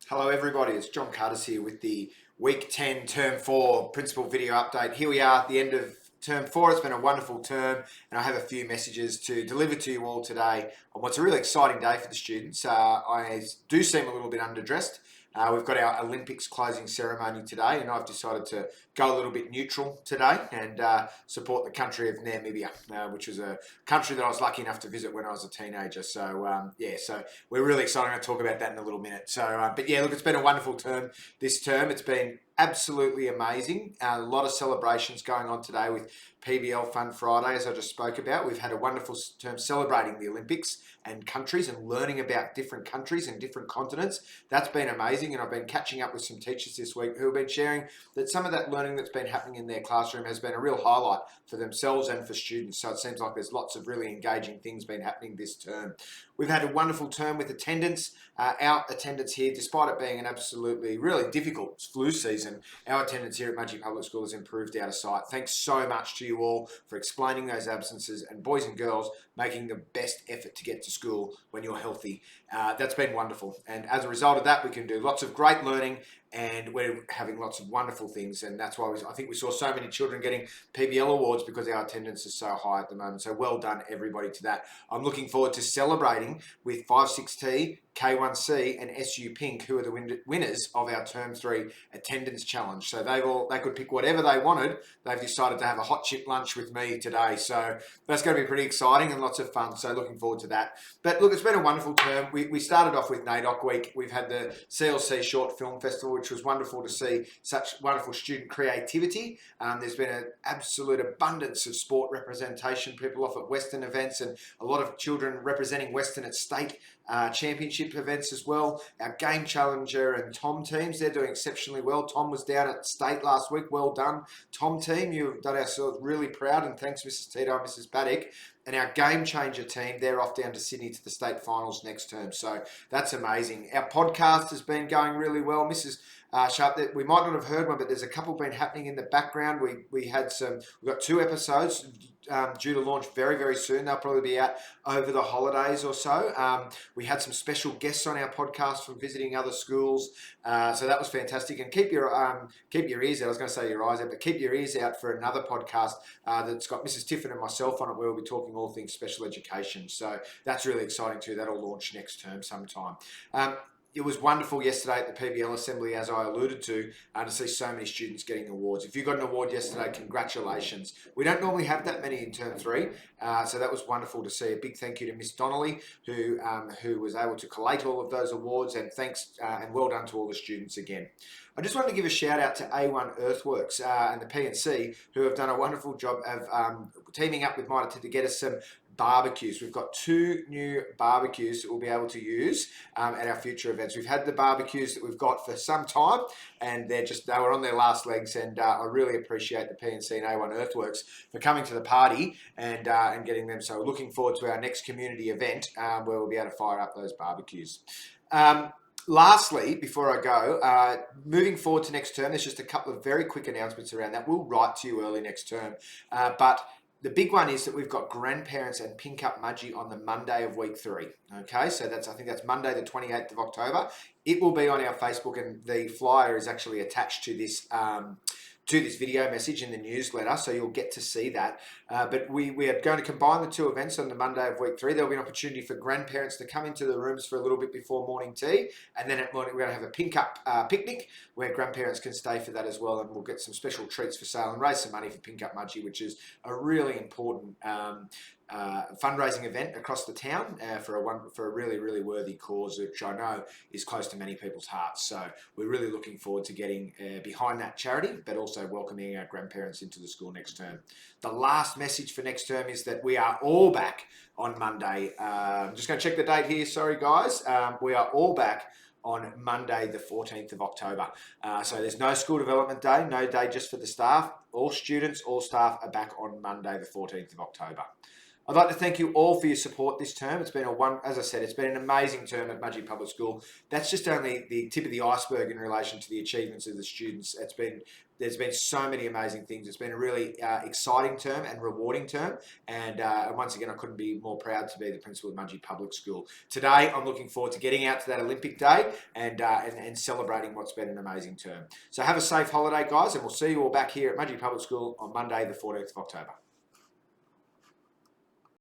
Hello everybody, it's John Curtis here with the Week 10 Term 4 Principal Video Update. Here we are at the end of Term 4. It's been a wonderful term and I have a few messages to deliver to you all today on what's a really exciting day for the students. I do seem a little bit underdressed. We've got our Olympics closing ceremony today and I've decided to go a little bit neutral today and support the country of Namibia, which was a country that I was lucky enough to visit when I was a teenager. So we're really excited. I'm going to talk about that in a little minute. But yeah, look, it's been a wonderful term this term. It's been absolutely amazing. A lot of celebrations going on today with PBL Fun Friday, as I just spoke about. We've had a wonderful term celebrating the Olympics and countries and learning about different countries and different continents. That's been amazing, and I've been catching up with some teachers this week who have been sharing that some of that learning that's been happening in their classroom has been a real highlight for themselves and for students. So it seems like there's lots of really engaging things been happening this term. We've had a wonderful term with attendance. Our attendance here, despite it being an absolutely really difficult flu season, our attendance here at Mudgee Public School has improved out of sight. Thanks so much to you all for explaining those absences and boys and girls making the best effort to get to school when you're healthy. That's been wonderful. And as a result of that, we can do lots of great learning and we're having lots of wonderful things, and that's why I think we saw so many children getting PBL awards because our attendance is so high at the moment. So well done everybody to that. I'm looking forward to celebrating with 56T, K1C and SU Pink, who are the winners of our Term 3 attendance challenge. So they could pick whatever they wanted. They've decided to have a hot chip lunch with me today. So that's going to be pretty exciting and lots of fun. So looking forward to that. But look, it's been a wonderful term. We started off with NAIDOC Week. We've had the CLC Short Film Festival, which was wonderful to see such wonderful student creativity. There's been an absolute abundance of sport representation, people off at Western events and a lot of children representing Western at state championship events as well. Our Game Challenger and Tom teams, they're doing exceptionally well. Tom was down at state last week. Well done, Tom team. You've done ourselves really proud, and thanks Mrs. Tito and Mrs. Baddock. And our Game Changer team, they're off down to Sydney to the state finals next term. So that's amazing. Our podcast has been going really well. Mrs. Sharp, we might not have heard one, but there's a couple been happening in the background. We've got 2 episodes due to launch very, very soon. They'll probably be out over the holidays or so. We had some special guests on our podcast from visiting other schools. So that was fantastic. And keep your ears out. I was going to say your eyes out, but keep your ears out for another podcast that's got Mrs. Tiffin and myself on it, where we'll be talking all things special education. So that's really exciting too. That'll launch next term sometime. It was wonderful yesterday at the PBL Assembly, as I alluded to see so many students getting awards. If you got an award yesterday, congratulations. We don't normally have that many in Term 3, so that was wonderful to see. A big thank you to Miss Donnelly, who was able to collate all of those awards, and thanks and well done to all the students again. I just wanted to give a shout out to A1 Earthworks and the PNC, who have done a wonderful job of teaming up with Mitre to get us some barbecues. We've got 2 new barbecues that we'll be able to use at our future events. We've had the barbecues that we've got for some time, and they were on their last legs, and I really appreciate the PNC and A1 Earthworks for coming to the party and getting them. So looking forward to our next community event where we'll be able to fire up those barbecues. Lastly, before I go, moving forward to next term, there's just a couple of very quick announcements around that. We'll write to you early next term, but the big one is that we've got grandparents and Pink Up Mudgee on the Monday of week 3. Okay, so I think that's Monday the 28th of October. It will be on our Facebook, and the flyer is actually attached to this video message in the newsletter, so you'll get to see that. But we are going to combine the 2 events on the Monday of week 3. There'll be an opportunity for grandparents to come into the rooms for a little bit before morning tea, and then at morning we're going to have a Pink Up picnic where grandparents can stay for that as well, and we'll get some special treats for sale and raise some money for Pink Up Mudgee, which is a really important fundraising event across the town for a really, really worthy cause, which I know is close to many people's hearts. So we're really looking forward to getting behind that charity, but also welcoming our grandparents into the school next term. The last message for next term is that we are all back on Monday. I'm just going to check the date here. Sorry, guys. We are all back on Monday, the 14th of October. So there's no school development day, no day just for the staff. All students, all staff are back on Monday, the 14th of October. I'd like to thank you all for your support this term. It's been as I said, it's been an amazing term at Mudgee Public School. That's just only the tip of the iceberg in relation to the achievements of the students. It's been there's been so many amazing things. It's been a really exciting term and rewarding term. And once again, I couldn't be more proud to be the principal of Mudgee Public School. Today, I'm looking forward to getting out to that Olympic Day and celebrating what's been an amazing term. So have a safe holiday, guys, and we'll see you all back here at Mudgee Public School on Monday, the 14th of October.